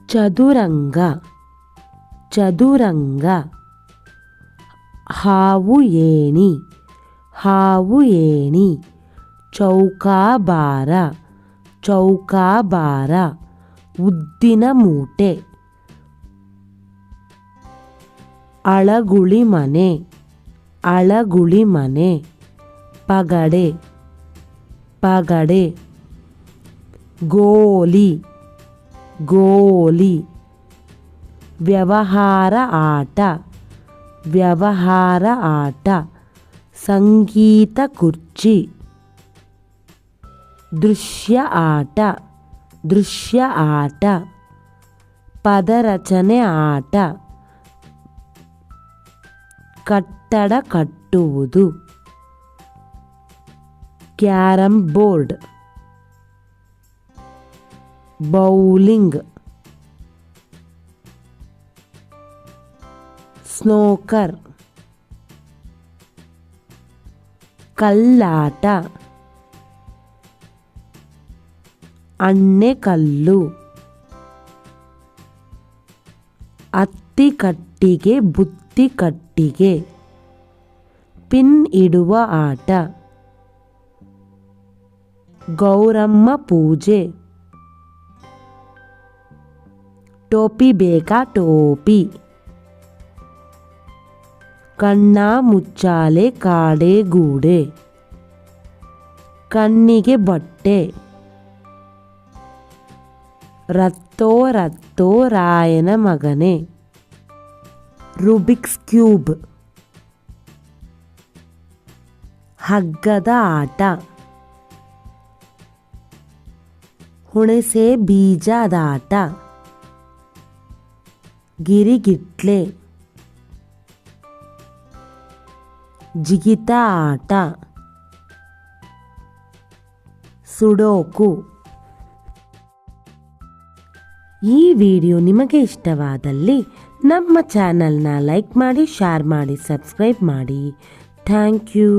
ಚದುರಂಗ ಚದುರಂಗ. ಹಾವು ಏಣಿ ಹಾವು ಏಣಿ. ಚೌಕಾಬಾರ ಚೌಕಾಬಾರ. ಉದ್ದಿನ ಮೂಟೆ. ಅಳಗುಳಿ ಮನೆ ಅಳಗುಳಿ ಮನೆ. ಪಗಡೆ ಪಗಡೆ. ಗೋಲಿ ಗೋಲಿ. ವ್ಯವಹಾರ ಆಟ ವ್ಯವಹಾರ ಆಟ. ಸಂಗೀತ ಕುರ್ಚಿ. ದೃಶ್ಯ ಆಟ ದೃಶ್ಯ ಆಟ. ಪದರಚನೆ ಆಟ. ಕಟ್ಟಡ ಕಟ್ಟುವುದು. Carrom board. ಬೌಲಿಂಗ್. ಸ್ನೋಕರ್. ಕಲ್ಲಾಟ. ಅಣ್ಣೆಕಲ್ಲು. ಅತ್ತಿಕಟ್ಟಿಗೆ ಬುತ್ತಿಕಟ್ಟಿಗೆ. ಪಿನ್ ಇಡುವ ಆಟ. ಗೌರಮ್ಮ ಪೂಜೆ. ಟೋಪಿ ಬೇಕಾ ಟೋಪಿ. ಕಣ್ಣ ಮುಚ್ಚಾಲೆ ಕಾಡೆಗೂಡೆ. ಕಣ್ಣಿಗೆ ಬಟ್ಟೆ. ರತ್ತೋ ರತ್ತೋ ರಾಯನ ಮಗನೇ. Rubik's cube. ಹಗ್ಗದ ಆಟ. ಹುಣಸೆ ಬೀಜದಾಟ. ಗಿರಿಗಿಟ್ಲೆ. ಜಿಗಿತ ಆಟ. ಸುಡೋಕು. ಈ ವಿಡಿಯೋ ನಿಮಗೆ ಇಷ್ಟವಾದಲ್ಲಿ ನಮ್ಮ ಚಾನಲ್ನ ಲೈಕ್ ಮಾಡಿ, ಶೇರ್ ಮಾಡಿ, ಸಬ್ಸ್ಕ್ರೈಬ್ ಮಾಡಿ. Thank you.